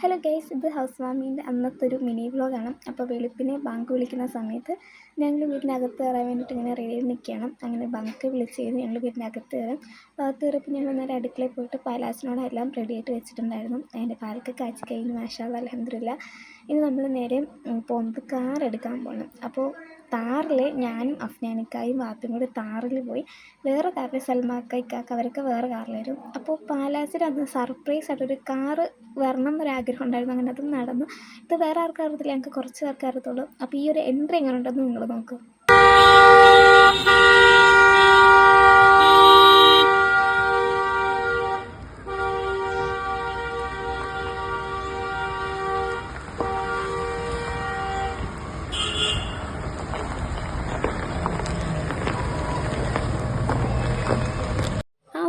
Hello guys, ഇത് house വാമിങ്ങിൻ്റെ അന്നത്തെ ഒരു മിനി വ്ലോഗാണ്. അപ്പോൾ വെളുപ്പിനെ ബാങ്ക് വിളിക്കുന്ന സമയത്ത് ഞങ്ങൾ വീടിനകത്ത് കയറാൻ വേണ്ടിയിട്ട് ഇങ്ങനെ റെഡിയിൽ നിൽക്കുകയാണ്. അങ്ങനെ ബാങ്ക് വിളിച്ച് കഴിഞ്ഞ് ഞങ്ങൾ വീടിനകത്ത് കയറും. അകത്ത് കയറിയപ്പോൾ ഞങ്ങൾ നേരെ അടുക്കളയിൽ പോയിട്ട് പാലാസിനോടെല്ലാം റെഡിയായിട്ട് വെച്ചിട്ടുണ്ടായിരുന്നു. അതിൻ്റെ പാലൊക്കെ കാച്ചി കഴിഞ്ഞ് മാഷാ അല്ലാഹ് അൽഹംദുലില്ലാഹ്. ഇനി നമ്മൾ നേരെ പോകുന്നത് കാർ എടുക്കാൻ പോകണം. അപ്പോൾ താറിൽ ഞാനും അഫ്നാനിക്കായും വാപ്പയും കൂടി താറിൽ പോയി. വേറെ കാറിൽ സൽമാക്കായ്ക്കാക്ക് അവരൊക്കെ വേറെ കാറിൽ വരും. അപ്പോൾ പാലാസിൽ അന്ന് സർപ്രൈസ് ആയിട്ടൊരു കാറ് വരണം എന്നൊരാഗ്രഹം ഉണ്ടായിരുന്നു. അങ്ങനെ അതും നടന്നു. ഇത് വേറെ ആർക്കും അറിയത്തില്ല, ഞങ്ങൾക്ക് കുറച്ച് പേർക്ക് അറിയത്തുള്ളൂ. അപ്പോൾ ഈ ഒരു എൻട്രി എങ്ങനെ ഉണ്ടെന്ന് നിങ്ങൾ നോക്കും.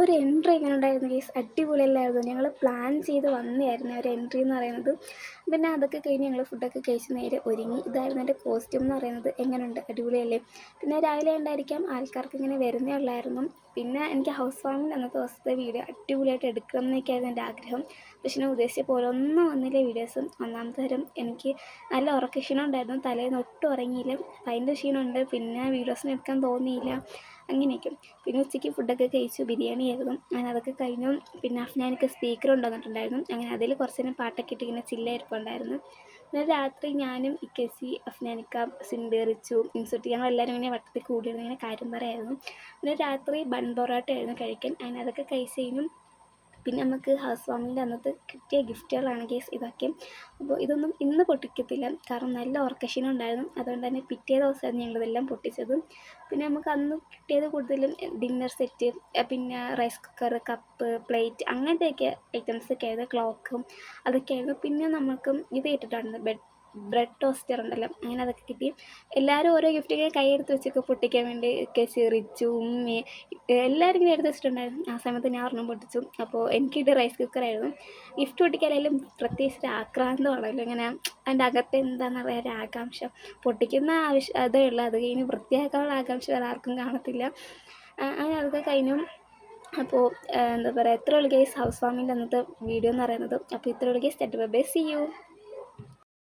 ഒരു എൻട്രി എങ്ങനെ ഉണ്ടായിരുന്നു ഗൈസ്? അടിപൊളിയല്ലായിരുന്നു. ഞങ്ങൾ പ്ലാൻ ചെയ്ത് വന്നതായിരുന്നു ഒരു എൻട്രി എന്ന് പറയുന്നത്. പിന്നെ അതൊക്കെ കഴിഞ്ഞ് ഞങ്ങൾ ഫുഡൊക്കെ കഴിച്ച് നേരെ ഒരുങ്ങി. ഇതായിരുന്നു എൻ്റെ കോസ്റ്റ്യൂം എന്ന് പറയുന്നത്. എങ്ങനെയുണ്ട്? അടിപൊളിയല്ലേ? പിന്നെ രാവിലെ ഉണ്ടായിരിക്കാം ആൾക്കാർക്ക് ഇങ്ങനെ വരുന്നേ ഉള്ളായിരുന്നു. പിന്നെ എനിക്ക് ഹൗസ് വാമിങ് അന്നത്തെ ദിവസത്തെ വീഡിയോ അടിപൊളിയായിട്ട് എടുക്കണം എന്നൊക്കെയായിരുന്നു എൻ്റെ ആഗ്രഹം. പക്ഷേ ഞാൻ ഉദ്ദേശിച്ച പോലെ ഒന്നും വന്നില്ല വീഡിയോസും. ഒന്നാമത്തെ തരം എനിക്ക് നല്ല ഉറക്കക്ഷീണം ഉണ്ടായിരുന്നു. തലേന്ന് ഒട്ടും ഉറങ്ങിയില്ല. അതിൻ്റെ ക്ഷീണമുണ്ട്. പിന്നെ വീഡിയോസിന് എടുക്കാൻ തോന്നിയില്ല. അങ്ങനെയൊക്കെ. പിന്നെ ഉച്ചയ്ക്ക് ഫുഡൊക്കെ കഴിച്ചു. ബിരിയാണി ആയിരുന്നു. അങ്ങനെ അതൊക്കെ കഴിഞ്ഞു. പിന്നെ അഫ്നാനിക്ക് സ്പീക്കർ കൊണ്ടുവന്നിട്ടുണ്ടായിരുന്നു. അങ്ങനെ അതിൽ കുറച്ച് നേരം പാട്ടൊക്കെ ഇട്ട് ഇങ്ങനെ ചില്ലായിരിപ്പുണ്ടായിരുന്നു. പിന്നെ രാത്രി ഞാനും ഇക്കസി, അഫ്നാനിക്ക, സിൻഡ്, റിച്ചു, ഇൻസുട്ടി ഞങ്ങളെല്ലാവരും ഇങ്ങനെ വട്ടത്തിൽ കൂടിയിരുന്നു. ഇങ്ങനെ കാര്യം പറയായിരുന്നു. പിന്നെ രാത്രി ബൺ പൊറോട്ട ആയിരുന്നു കഴിക്കാൻ. അങ്ങനെ അതൊക്കെ കഴിച്ച് കഴിഞ്ഞു. പിന്നെ നമുക്ക് ഹൗസ് വാമിങ്ങിൻ്റെ അന്നത്ത് കിട്ടിയ ഗിഫ്റ്റുകളാണ് ഗൈസ് ഇതൊക്കെ. അപ്പോൾ ഇതൊന്നും ഇന്ന് പൊട്ടിക്കത്തില്ല, കാരണം നല്ല ഉറക്കക്ഷീണം ഉണ്ടായിരുന്നു. അതുകൊണ്ട് തന്നെ പിറ്റേ ദിവസമായിരുന്നു ഞങ്ങളിതെല്ലാം പൊട്ടിച്ചത്. പിന്നെ നമുക്ക് അന്ന് കിട്ടിയത് കൂടുതലും ഡിന്നർ സെറ്റ്, പിന്നെ റൈസ് കുക്കർ, കപ്പ്, പ്ലേറ്റ് അങ്ങനത്തെയൊക്കെ ഐറ്റംസൊക്കെ ആയിരുന്നു. ക്ലോക്കും അതൊക്കെ ആയിരുന്നു. പിന്നെ നമുക്ക് ഇത് കിട്ടിയിട്ടുണ്ട്, ബ്രെഡ് ടോസ്റ്റർ ഉണ്ടല്ലോ, അങ്ങനെ അതൊക്കെ കിട്ടി. എല്ലാവരും ഓരോ ഗിഫ്റ്റൊക്കെ കൈയെടുത്ത് വെച്ചൊക്കെ പൊട്ടിക്കാൻ വേണ്ടി ഒക്കെ ചിറിച്ചു. ഉമ്മി എല്ലാവരും ഇങ്ങനെ എടുത്ത് വെച്ചിട്ടുണ്ടായിരുന്നു. ആ സമയത്ത് ഞാൻ ഒരെണ്ണം പൊട്ടിച്ചു. അപ്പോൾ എനിക്കിത് റൈസ് കുക്കറായിരുന്നു. ഗിഫ്റ്റ് പൊട്ടിക്കാനായാലും പ്രത്യേകിച്ച് ഒരു ആക്രാന്തമാണല്ലോ, ഇങ്ങനെ അതിൻ്റെ അകത്ത് എന്താണെന്ന് പറയാൻ ഒരു ആകാംക്ഷ. പൊട്ടിക്കുന്ന അതേ ഉള്ളൂ, അത് കഴിഞ്ഞ് വൃത്തിയാക്കാനുള്ള ആകാംക്ഷ വേറെ ആർക്കും കാണത്തില്ല. അങ്ങനെ അതൊക്കെ കഴിഞ്ഞു. അപ്പോൾ എന്താ പറയുക, ഇത്രയുള്ള ഗൈസ് ഹൗസ് വാമിങ്ങിൻ്റെ അന്നത്തെ വീഡിയോ എന്ന് പറയുന്നത്. അപ്പോൾ ഇത്രയുള്ള ഗൈസ്. By, see you.